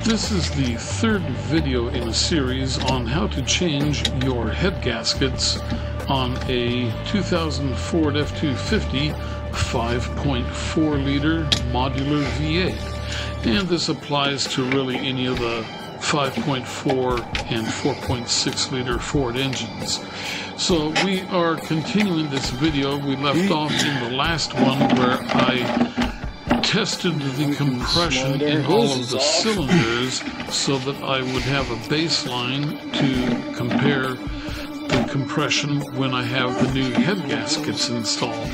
This is the third video in a series on how to change your head gaskets on a 2000 Ford F-250 5.4 liter modular V8. And this applies to really any of the 5.4 and 4.6 liter Ford engines. So we are continuing this video. We left off in the last one where I tested the compression in all of the cylinders so that I would have a baseline to compare the compression when I have the new head gaskets installed.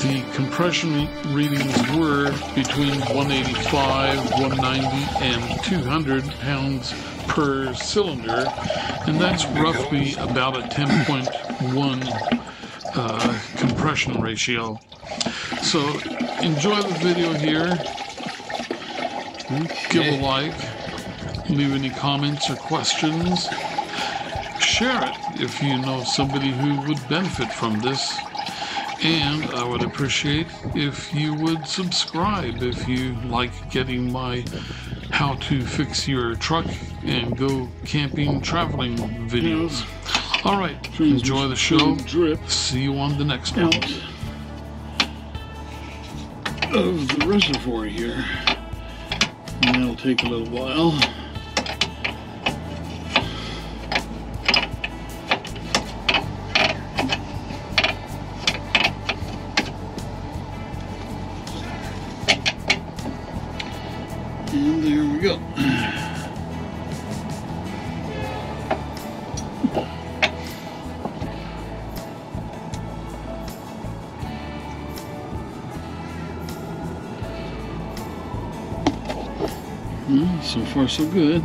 The compression readings were between 185, 190, and 200 pounds per cylinder, and that's roughly about a 10.1 compression ratio. So enjoy the video here. Give a like, leave any comments or questions, share it if you know somebody who would benefit from this, and I would appreciate if you would subscribe if you like getting my how to fix your truck and go camping traveling videos. Alright, enjoy the show. See you on the next one. Of the reservoir here, and that'll take a little while. And there we go. So far so good.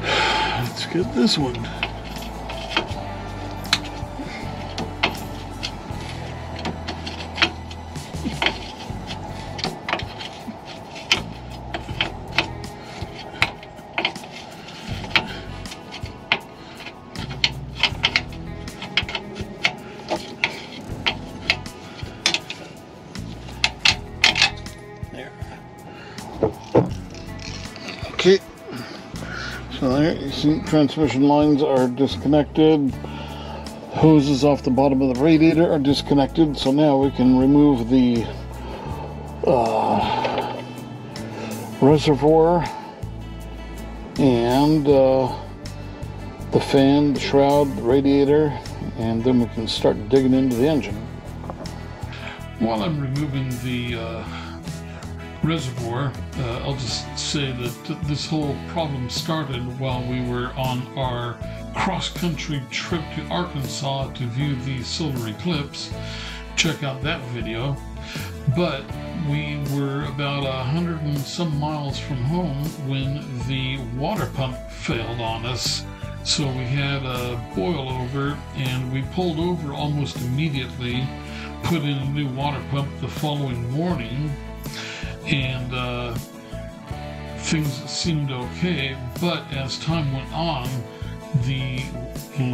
Let's get this one. Okay, so there you see transmission lines are disconnected, hoses off the bottom of the radiator are disconnected, so now we can remove the reservoir and the fan, the shroud, the radiator, and then we can start digging into the engine. While I'm removing the reservoir, I'll just say that this whole problem started while we were on our cross-country trip to Arkansas to view the solar eclipse. Check out that video. But we were about 100 and some miles from home when the water pump failed on us. So we had a boil over, and we pulled over almost immediately, put in a new water pump the following morning, and things seemed okay, but as time went on, the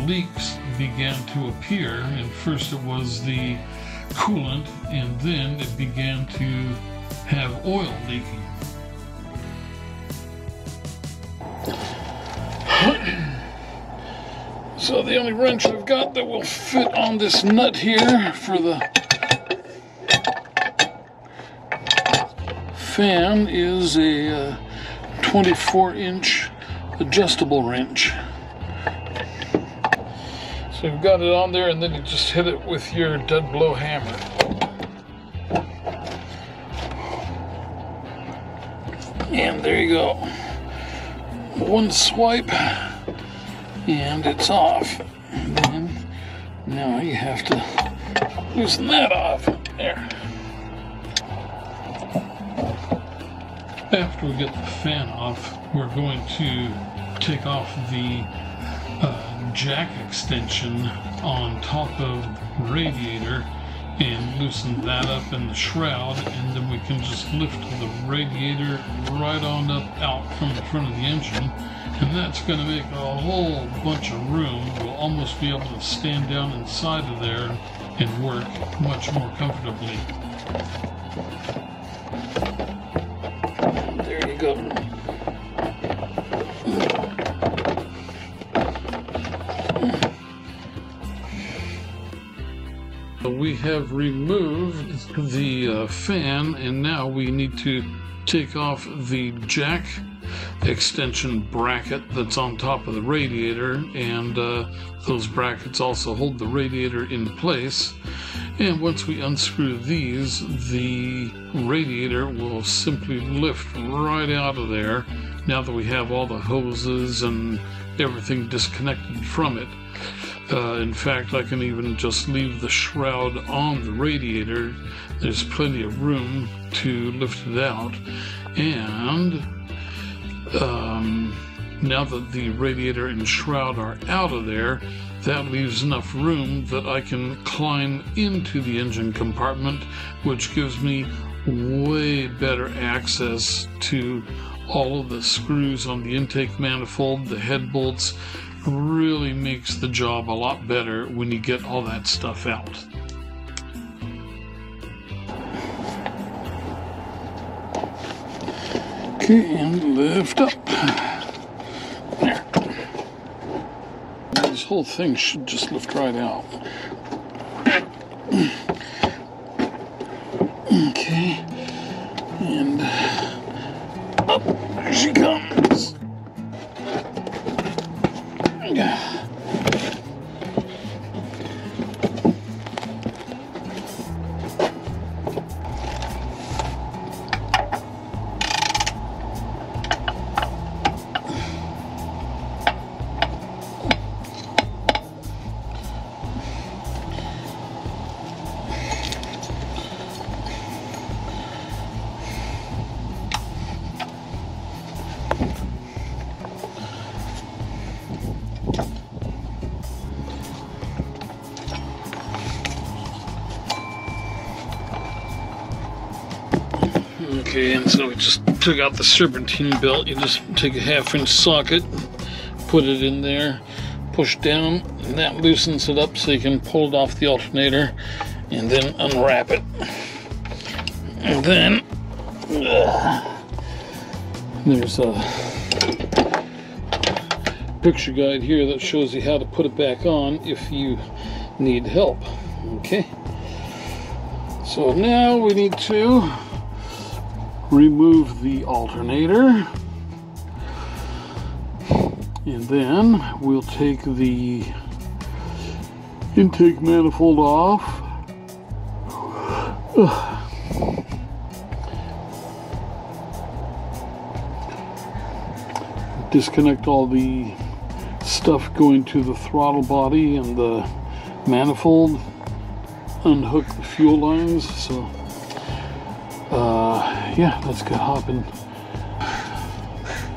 leaks began to appear, and first it was the coolant, and then it began to have oil leaking. So the only wrench we've got that will fit on this nut here for the fan is a 24-inch adjustable wrench. So you've got it on there, and then you just hit it with your dead blow hammer. And there you go. One swipe, and it's off. And then now you have to loosen that off. There. After we get the fan off, we're going to take off the jack extension on top of the radiator and loosen that up in the shroud, and then we can just lift the radiator right on up out from the front of the engine, and that's going to make a whole bunch of room. We'll almost be able to stand down inside of there and work much more comfortably. There you go. We have removed the fan, and now we need to take off the jack extension bracket that's on top of the radiator, and those brackets also hold the radiator in place. And once we unscrew these, the radiator will simply lift right out of there now that we have all the hoses and everything disconnected from it. In fact, I can even just leave the shroud on the radiator. There's plenty of room to lift it out. And now that the radiator and shroud are out of there, that leaves enough room that I can climb into the engine compartment, which gives me way better access to all of the screws on the intake manifold. The head bolts really makes the job a lot better when you get all that stuff out. Okay, and lift up. There. This whole thing should just lift right out. Okay, and up, there she comes. Okay, and so we just took out the serpentine belt. You just take a 1/2-inch socket, put it in there, push down, and that loosens it up so you can pull it off the alternator and then unwrap it. And then there's a picture guide here that shows you how to put it back on if you need help. Okay, so now we need to remove the alternator, and then we'll take the intake manifold off. Disconnect all the stuff going to the throttle body and the manifold, unhook the fuel lines. So yeah, let's get hopping.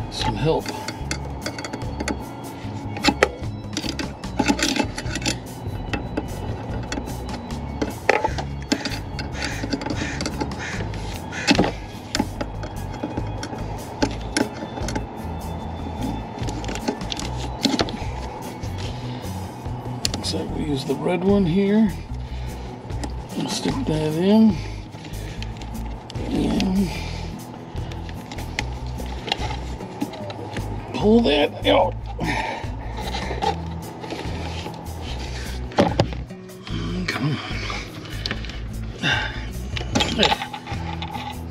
Some help. So we use the red one here. I'll stick that in. And pull that out. Come on. There.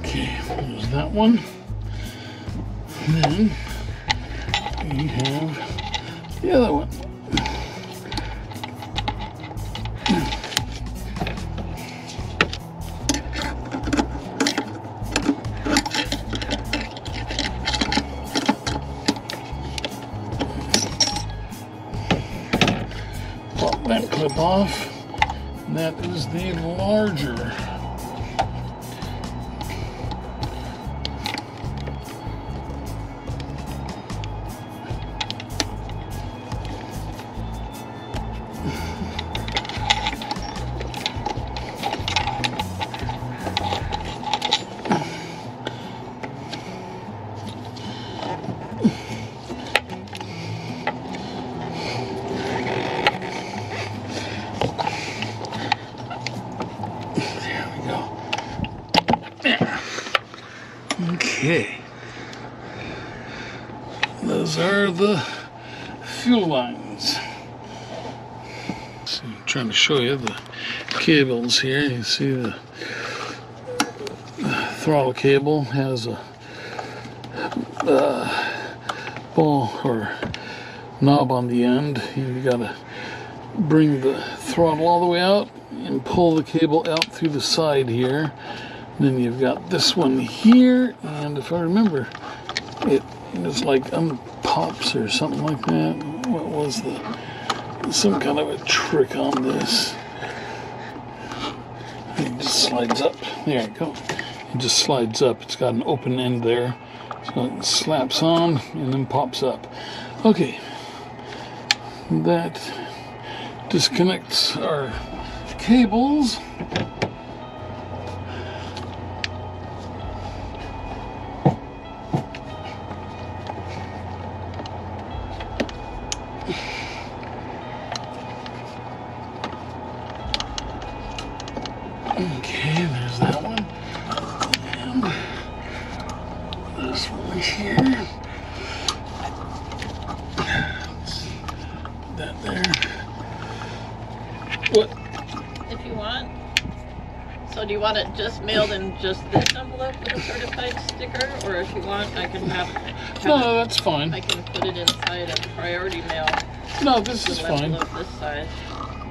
Okay, there's that one. And then we have the other one. That clip off, and that is the larger. those are the fuel lines. So I'm trying to show you the cables here. You see the throttle cable has a ball or knob on the end. You gotta bring the throttle all the way out and pull the cable out through the side here. Then you've got this one here, and if I remember, it was like unpops or something like that. What was some kind of a trick on this? It just slides up. There you go. It just slides up. It's got an open end there, so it slaps on and then pops up. Okay, that disconnects our cables. Okay, there's that one. And this one here. That there. What? If you want. So do you want it just mailed in just this envelope with a certified sticker? Or if you want, I can have No, that's fine. I can put it inside a priority mail. No, this is fine. Envelope this size.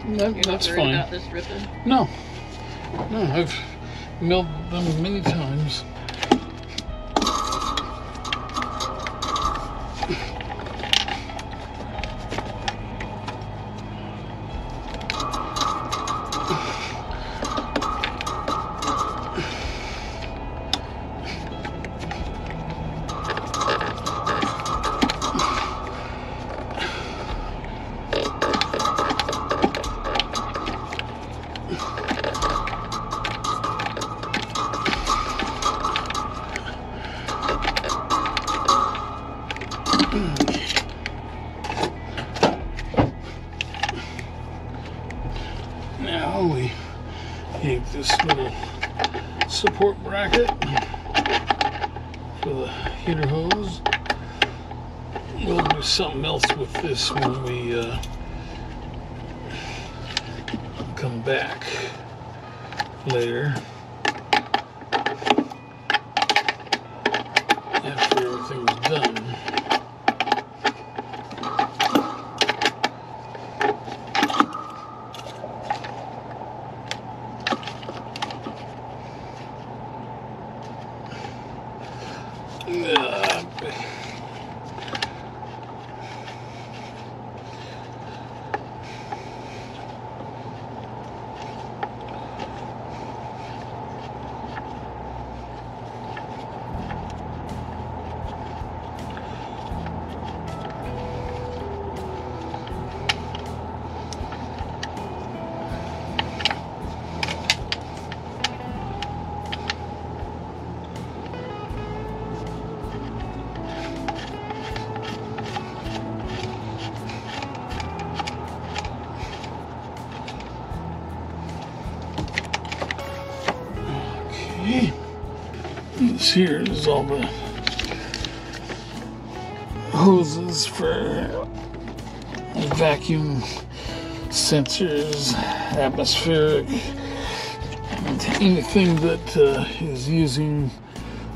That's You're not worried fine. about this ripping? No. No, I've mailed them many times. Now we take this little support bracket for the heater hose. We'll do something else with this when we come back later after everything's done. This here is all the hoses for vacuum sensors, atmospheric, and anything that is using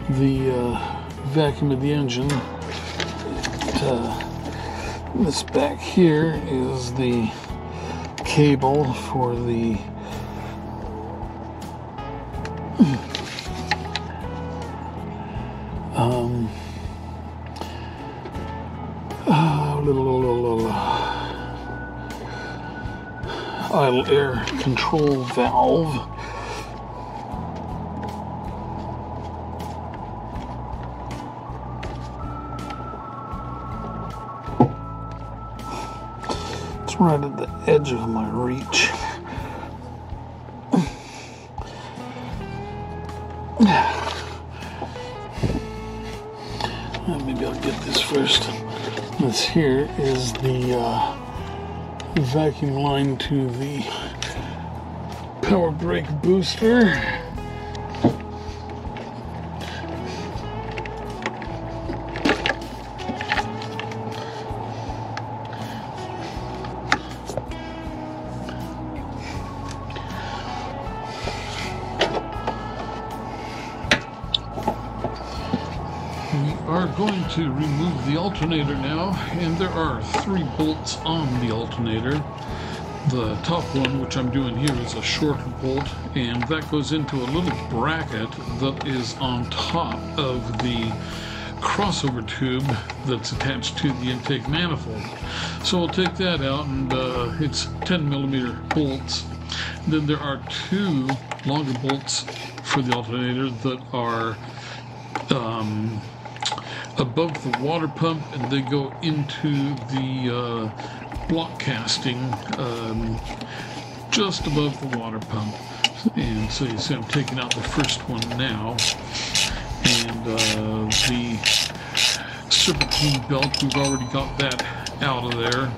the vacuum of the engine. This back here is the cable for the idle air control valve. It's right at the edge of my reach. Maybe I'll get this first. This here is the vacuum line to the power brake booster. We are going to remove the alternator now, and there are 3 bolts on the alternator. The top one, which I'm doing here, is a shorter bolt, and that goes into a little bracket that is on top of the crossover tube that's attached to the intake manifold. So we'll take that out, and it's 10mm bolts. Then there are 2 longer bolts for the alternator that are above the water pump, and they go into the block casting just above the water pump. And so you see I'm taking out the first one now, and the serpentine belt, we've already got that out of there,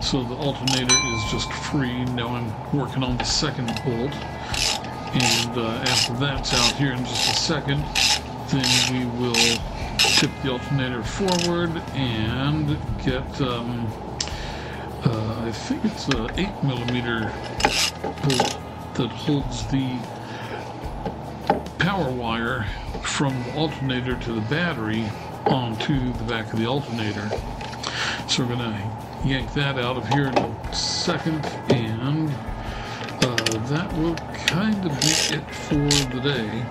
so the alternator is just free. Now I'm working on the second bolt, and after that's out here in just a second, then we will tip the alternator forward and get I think it's an 8mm bolt that holds the power wire from the alternator to the battery onto the back of the alternator. So we're going to yank that out of here in a second, and that will kind of be it for the day.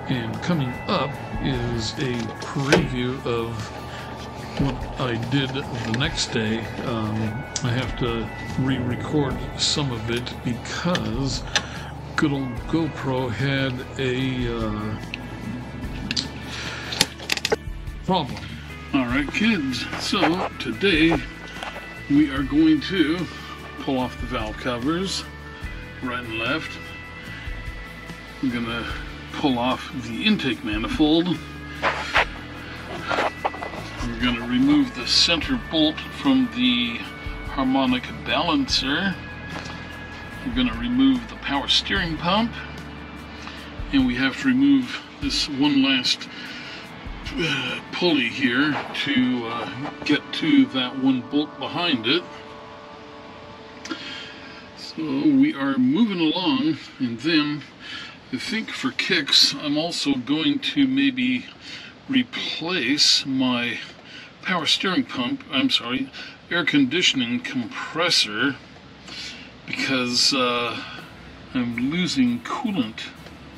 And coming up is a preview of what I did the next day. I have to re-record some of it because good old GoPro had a problem. Alright kids, so today we are going to pull off the valve covers right and left. I'm going to pull off the intake manifold. We're going to remove the center bolt from the harmonic balancer. We're going to remove the power steering pump, and we have to remove this one last pulley here to get to that one bolt behind it. So we are moving along, and then I think for kicks I'm also going to maybe replace my power steering pump, air conditioning compressor, because I'm losing coolant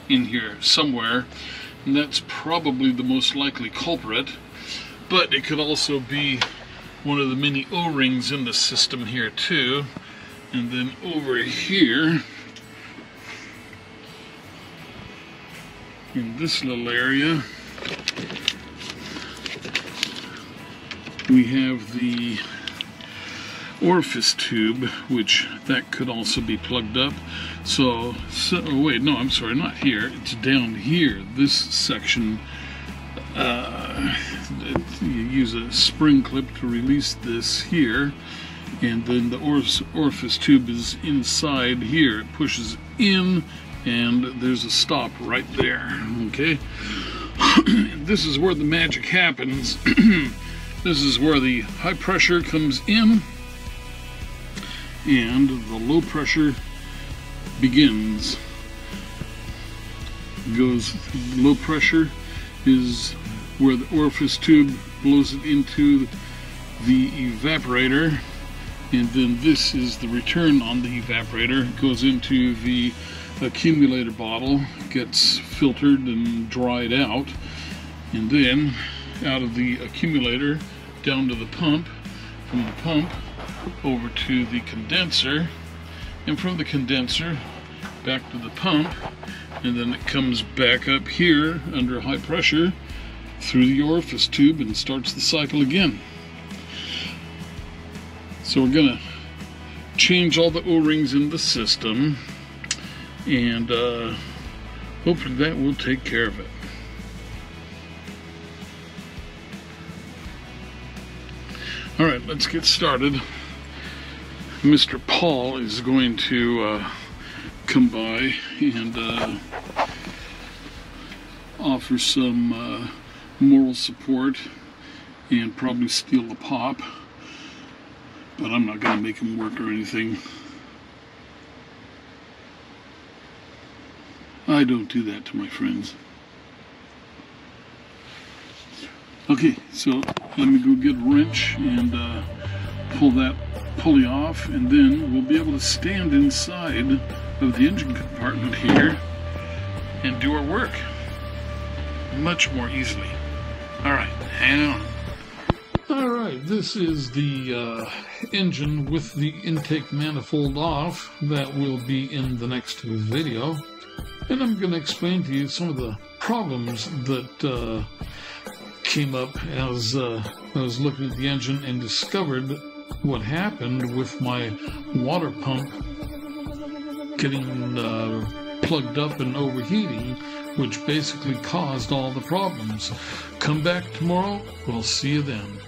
in here somewhere, and that's probably the most likely culprit. But it could also be one of the many O-rings in the system here too. And then over here in this little area we have the orifice tube, which that could also be plugged up. So oh wait, no, I'm sorry, not here, it's down here, this section. You use a spring clip to release this here, and then the orifice tube is inside here. It pushes in, and there's a stop right there, okay? This is where the magic happens. This is where the high pressure comes in and the low pressure begins. Low pressure is where the orifice tube blows it into the evaporator, and then this is the return on the evaporator. It goes into the accumulator bottle, gets filtered and dried out, and then out of the accumulator down to the pump, from the pump over to the condenser, and from the condenser back to the pump, and then it comes back up here under high pressure through the orifice tube and starts the cycle again. So we're gonna change all the O-rings in the system, and hopefully that will take care of it. Alright, let's get started. Mr. Paul is going to come by and offer some moral support and probably steal the pop, but I'm not going to make him work or anything. I don't do that to my friends. Okay, so let me go get a wrench and pull that pulley off, and then we'll be able to stand inside of the engine compartment here and do our work much more easily. Alright, hang on. Alright, this is the engine with the intake manifold off. That will be in the next video. And I'm going to explain to you some of the problems that came up as I was looking at the engine and discovered what happened with my water pump getting plugged up and overheating, which basically caused all the problems. Come back tomorrow. We'll see you then.